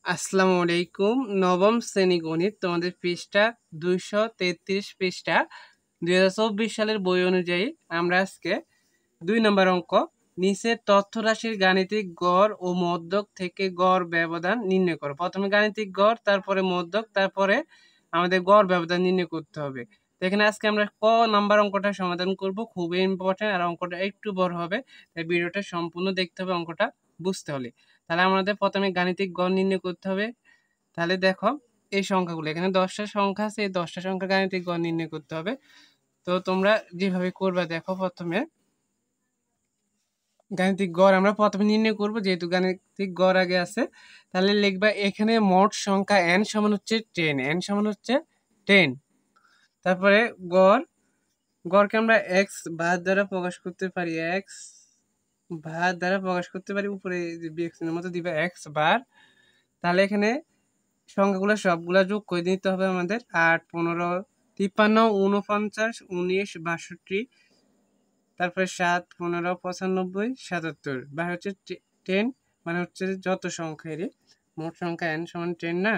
আসসালামু আলাইকুম। নবম শ্রেণী গণিত তোমাদের পৃষ্ঠা 233 পৃষ্ঠা 2024 সালের বই অনুযায়ী আমরা আজকে 2 নম্বর অঙ্ক নিচের তথ্য রাশির গাণিতিক গড় ও মধ্যক থেকে গড় ব্যবধান নির্ণয় করো। প্রথমে গাণিতিক গড়, তারপরে মধ্যক, তারপরে আমাদের গড় ব্যবধান নির্ণয় করতে হবে। তো এখানে আজকে আমরা ক নাম্বার অঙ্কটা সমাধান করব, খুবই ইম্পর্টেন্ট আর অঙ্কটা একটু বড় হবে, তাই ভিডিওটা সম্পূর্ণ দেখতে হবে অঙ্কটা বুঝতে হলে। তাহলে আমাদের প্রথমে গাণিতিক গড় নির্ণয় করতে হবে। তাহলে দেখো এই সংখ্যাগুলো এখানে 10টা সংখ্যা আছে, এই 10টা সংখ্যা গাণিতিক গড় নির্ণয় করতে হবে। তো তোমরা যেভাবে করবা দেখো, প্রথমে গাণিতিক গড় আমরা প্রথমে নির্ণয় করব, যেহেতু গাণিতিক গড় আগে আছে। তাহলে লিখবা এখানে মোট সংখ্যা n সমান হচ্ছে 10, n সমান হচ্ছে 10। তারপরে গড়কে আমরা x বার দ্বারা প্রকাশ করতে পারি, x বার দ্বারা প্রকাশ করতে পারি, উপরে যে বিয়োগচিহ্নের মতো দিবা x বার। তাহলে এখানে সংখ্যাগুলো সবগুলা যোগ করে দিতে হবে আমাদের। 8, 15, 53, 49, 19, 62, তারপরে 7, 15, 95, 77, বা হচ্ছে 10, মানে হচ্ছে যত সংখ্যারই মোট সংখ্যা n সমান 10 না।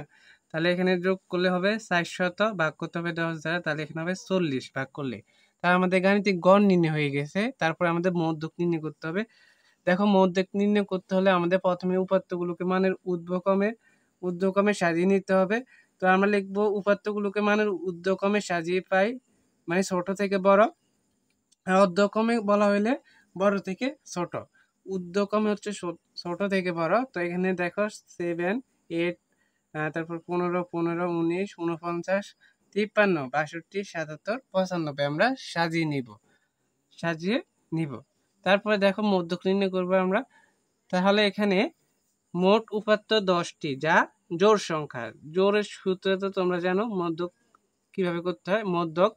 তাহলে এখানে যোগ করলে হবে 400, ভাগ করতে হবে 10 দ্বারা, তাহলে এখানে হবে 40 ভাগ করলে। তাহলে আমাদের গাণিতিক গড় নির্ণয় হয়ে গেছে। তারপরে আমাদের মধ্যক নির্ণয় করতে হবে। দেখো মধ্যক নির্ণয় করতে হলে আমাদের প্রথমে উপাত্তগুলোকে মানের ঊর্ধ্বক্রমে সাজিয়ে নিতে হবে। তো আমরা লিখবো উপাত্তগুলোকে মানের ঊর্ধ্বক্রমে সাজিয়ে পাই, মানে ছোট থেকে বড়। আর অর্ধক্রমে বলা হইলে বড় থেকে ছোট। ঊর্ধ্বক্রমে হচ্ছে ছোট থেকে বড়। তো এখানে দেখো 7, 8, তারপর 15, 19, 49, 53, 62, 77, 95 আমরা সাজিয়ে নিব। তারপরে দেখো মধ্যক নির্ণয় করবো আমরা। তাহলে এখানে মোট উপাত্ত 10টি, যা জোড় সংখ্যা। জোড়ের সূত্র তো তোমরা জানো, মধ্যক কিভাবে করতে হয়। মধ্যক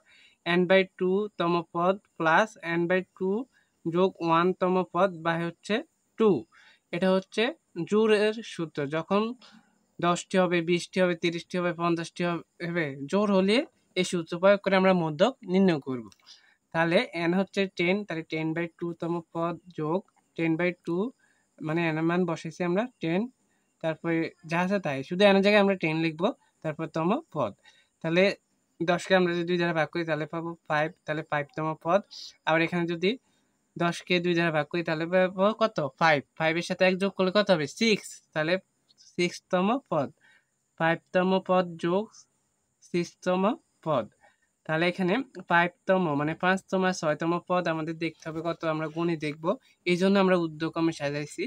n/2 তম পদ প্লাস n/2 যোগ 1 তম পদ বাই হচ্ছে 2। এটা হচ্ছে জোড়ের সূত্র। যখন 10টি হবে, 20টি হবে, 30টি হবে, 50টি হবে, জোড় হলে এই সূত্র প্রয়োগ করে আমরা মধ্যক নির্ণয় করব। তাহলে n হচ্ছে 10, তাহলে 10/2 তম পদ যোগ 10/2, মানে n এর মান বসাইছি আমরা 10, তারপরে যা আছে তাই, শুধু n এর জায়গায় আমরা 10 লিখবো, তারপর তম পদ। তাহলে 10কে আমরা যদি 2 দ্বারা ভাগ করি তাহলে পাবো 5, তাহলে 5 তম পদ। আবার এখানে যদি 10কে 2 দ্বারা ভাগ করি তাহলে পাবো কত, 5। 5 এর সাথে 1 যোগ করলে কত হবে, 6, তাহলে 6 তম পদ। 5 তম পদ যোগ 6 তম পদ। তাহলে এখানে 5 তম মানে 5 তম আর 6 তম পদ আমাদের দেখতে হবে কত, আমরা গুণে দেখব। এই জন্য আমরা ঊর্ধ্বক্রমে সাজাইছি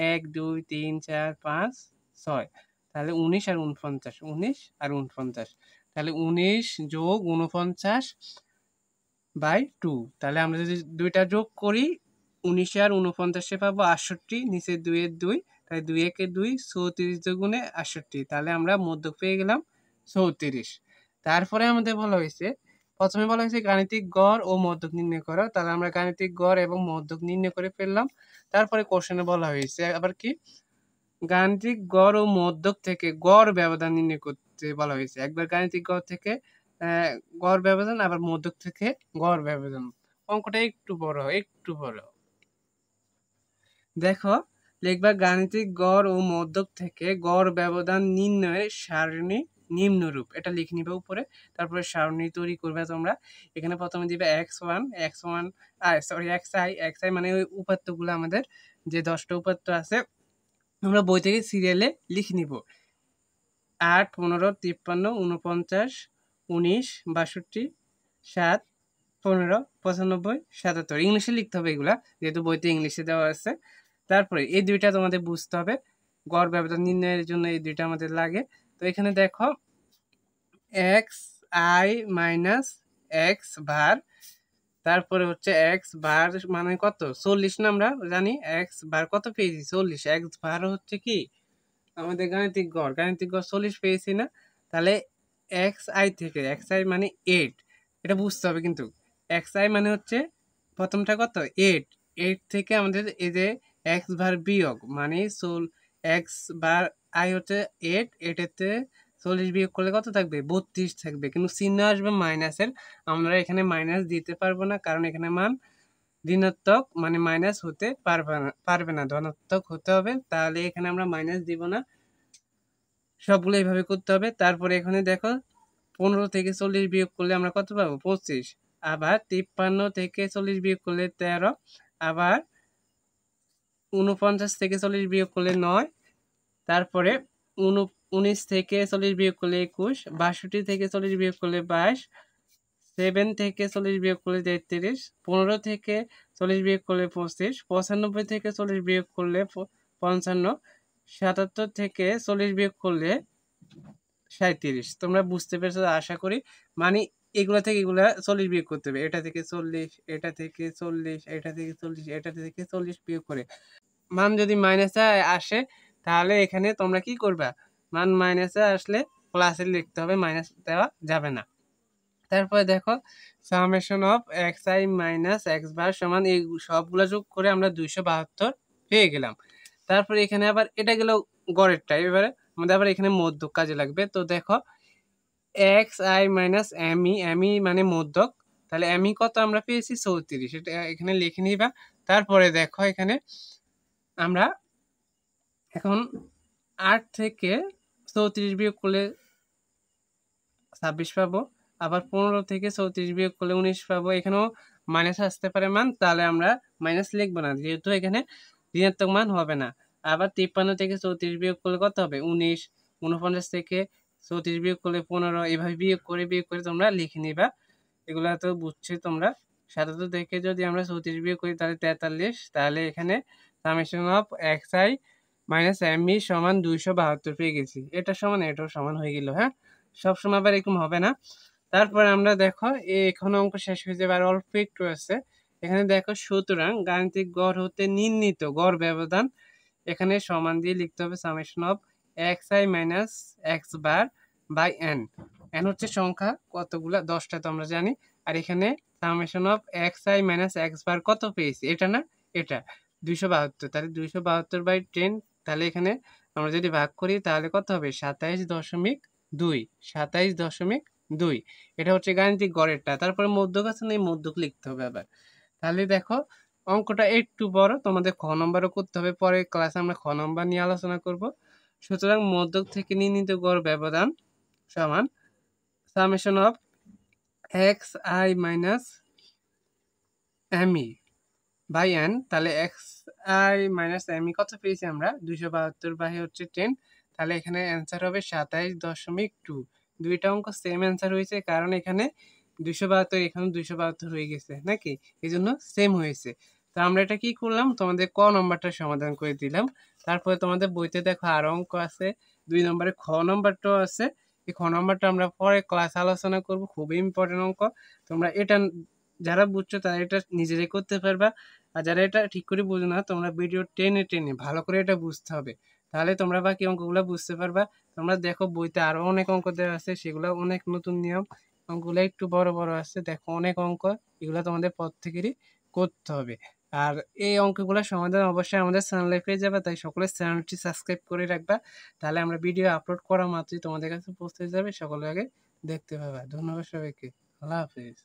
1, 2, 3, 4, 5, 6। তাহলে 19 আর 49, 19 আর 49, তাহলে 19 যোগ 49 বাই 2। তাহলে আমরা যদি দুইটা যোগ করি 19 আর 49 পাবো 68, নিচে 2 এর 2, তাই 2 একে 2, 34 দুগুণে 68। তাহলে আমরা মধ্যক পেয়ে গেলাম 34। তারপরে আমাদের বলা হয়েছে, প্রথমে বলা হয়েছে গাণিতিক গড় ও মধ্যক নির্ণয় করো। তাহলে আমরা গাণিতিক গড় এবং মধ্যক নির্ণয় করে ফেললাম। তারপরে কোশ্চেনে বলা হয়েছে আবার কি, গাণিতিক গড় ও মধ্যক থেকে গড় ব্যবধান নির্ণয় করতে বলা হয়েছে। একবার গাণিতিক গড় থেকে গড় ব্যবধান, আবার মধ্যক থেকে গড় ব্যবধান। অঙ্কটা একটু বড়। দেখো লিখবা গাণিতিক গড় ও মধ্যক থেকে গড় ব্যবধান নির্ণয়ের সারণী নিম্নরূপ। এটা লিখে নিবে উপরে, তারপরে সারণী তৈরি করবে তোমরা। এখানে প্রথমে দিবে x1, xi মানে ওই উপাত্তগুলো, আমাদের যে 10টা উপাত্ত আছে আমরা বই থেকে সিরিয়ালে লিখে নিব। 8, 15, 53, 49, 19, 62, 7, 15, 95, 77। ইংলিশে লিখতে হবে এগুলা, যেহেতু বইতে ইংলিশে দেওয়া আছে। তারপরে এই দুইটা তোমাদের বুঝতে হবে, গড় ব্যবধান নির্ণয়ের জন্য এই দুইটা আমাদের লাগে। তো এখানে দেখো xi মাইনাস x বার, তারপরে হচ্ছে x বার মানে কত, 40 না, আমরা জানি x বার কত পেয়েছি, 40। x বার হচ্ছে কি আমাদের গাণিতিক গড় 40 পেয়েছি না। তাহলে xi থেকে, xi মানে 8, এটা বুঝতে হবে কিন্তু। xi মানে হচ্ছে প্রথমটা কত, 8, 8 থেকে আমাদের এই যে x বার বিয়োগ, মানে x বার i হচ্ছে 8, 8 এতে 40 বিয়োগ করলে কত থাকবে, 32 থাকবে, কিন্তু চিহ্ন আসবে মাইনাসের। আমরা এখানে মাইনাস দিতে পারবো না, কারণ এখানে মান ঋণাত্মক, মানে মাইনাস হতে পারবে না, ধনাত্মক হতে হবে। তাহলে এখানে আমরা মাইনাস দিব না। সবগুলো এইভাবে করতে হবে। তারপরে এখানে দেখো 15 থেকে 40 বিয়োগ করলে আমরা কত পাবো? 25। আবার 53 থেকে 40 বিয়োগ করলে 13। আবার 49 থেকে 40 বিয়োগ করলে 9। তারপরে 19 থেকে 40 বিয়োগ করলে 21। 62 থেকে 40 বিয়োগ করলে 22। 7 থেকে 40 বিয়োগ করলে 33। 15 থেকে 40 বিয়োগ করলে 25। 95 থেকে 40 বিয়োগ করলে 55। 77 থেকে 40 বিয়োগ করলে 37। তোমরা বুঝতে পেরেছো আশা করি। মানে এগুলা থেকে এগুলা 40 বিয়োগ করতে হবে। এটা থেকে 40, এটা থেকে 40, এটা থেকে 40, এটা থেকে 40 বিয়োগ করে মান যদি মাইনাসে আসে তাহলে এখানে তোমরা কি করবা? মান মাইনাসে আসলে প্লাসে লিখতে হবে, মাইনাস দেওয়া যাবে না। তারপরে দেখো summation of x I minus x bar সমান এই সবগুলো যোগ করে আমরা 272 পেয়ে গেলাম। তারপরে এখানে আবার এটা গেল গড়েরটা, এবারে আমাদের আবার এখানে মধ্যক কাজে লাগবে। তো দেখো এক্স আই মাইনাস এমই মানে মধ্যক, তাহলে এমই কত আমরা পেয়েছি? 34। এটা এখানে লিখে নিবা। তারপরে দেখো এখানে আমরা এখন 8 থেকে 34 বিয়োগ করলে 26 পাবো। আবার 15 থেকে 34 বিয়োগ করলে 19 পাবো। এখানেও মাইনাস আসতে পারে মান, তাহলে আমরা মাইনাস লিখবো না, যেহেতু এখানে ঋণাত্মক মান হবে না। আবার 53 থেকে 34 বিয়োগ করলে কত হবে? 19। 49 থেকে 34 বিয়োগ করলে 15। এভাবে বিয়োগ করে তোমরা লিখে নিবা। এগুলা তো বুঝছি তোমরা। 77 থেকে যদি আমরা 34 বিয়োগ করি তাহলে 43। তাহলে এখানে summation of x I minus M E সমান 272 পেয়ে গেছি। এটা সমান এটাও সমান হয়ে গেল। হ্যাঁ, সবসময় আবার এরকম হবে না। তারপরে আমরা দেখো এখানে অঙ্ক শেষ হয়ে যাবে, আর অল্প একটু আছে। এখানে দেখো সুতরাং গাণিতিক গড় হতে নির্ণীত গড় ব্যবধান এখানে সমান দিয়ে লিখতে হবে summation of x I minus x bar by n. N হচ্ছে সংখ্যা কতগুলা? 10টা তো আমরা জানি। আর এখানে summation of x I minus x bar কত পেয়েছি? এটা না, এটা 272। তাহলে 272/10। তাহলে এখানে আমরা যদি ভাগ করি তাহলে কত হবে? 27.2। 27.2। এটা হচ্ছে গাণিতিক গড়েরটা। তারপরে মধ্যক আছে না, এই মধ্যক লিখতে হবে আবার। তাহলে দেখো অঙ্কটা একটু বড়, তোমাদের খ নম্বরও করতে হবে। পরে ক্লাসে আমরা খ নম্বর নিয়ে আলোচনা করব। সুতরাং মধ্যক থেকে নির্ণীত গড় ব্যবধান সমান summation of x I minus M E by n. তাহলে x I minus M E কত পেয়েছি আমরা? 272/10। তাহলে এখানে অ্যান্সার হবে 27.2। দুইটা অঙ্ক সেম অ্যান্সার হয়েছে, কারণ এখানে 272, এখানে 272 হয়ে গেছে নাকি, এই জন্য সেম হয়েছে। তো আমরা এটা কি করলাম? তোমাদের ক নম্বরটা সমাধান করে দিলাম। তারপরে তোমাদের বইতে দেখো আরো অঙ্ক আছে, 2 নম্বরে খ নম্বরটাও আছে। এই খ নম্বরটা আমরা পরে ক্লাস আলোচনা করব, খুবই ইম্পর্টেন্ট অঙ্ক। তোমরা এটা যারা বুঝছো তারা এটা নিজেরাই করতে পারবা, আর যারা এটা ঠিক করে বুঝো না তোমরা ভিডিও টেনে টেনে ভালো করে এটা বুঝতে হবে, তাহলে তোমরা বাকি অঙ্কগুলো বুঝতে পারবা। তোমরা দেখো বইতে আরো অনেক অঙ্ক দেওয়া আছে, সেগুলো অনেক নতুন নিয়ম, অঙ্কগুলো একটু বড় বড় আছে। দেখো অনেক অঙ্ক, এগুলো তোমাদের প্রত্যেকেরই করতে হবে। আর এই অঙ্কগুলো সমাধান অবশ্যই আমাদের চ্যানেলে পেয়ে যাবে, তাই সকলে চ্যানেলটি সাবস্ক্রাইব করে রাখবা। তাহলে আমরা ভিডিও আপলোড করা মাত্রই তোমাদের কাছে পৌঁছে যাবে, সকলের আগে দেখতে পাবা। ধন্যবাদ সবাইকে। আল্লাহ হাফিজ।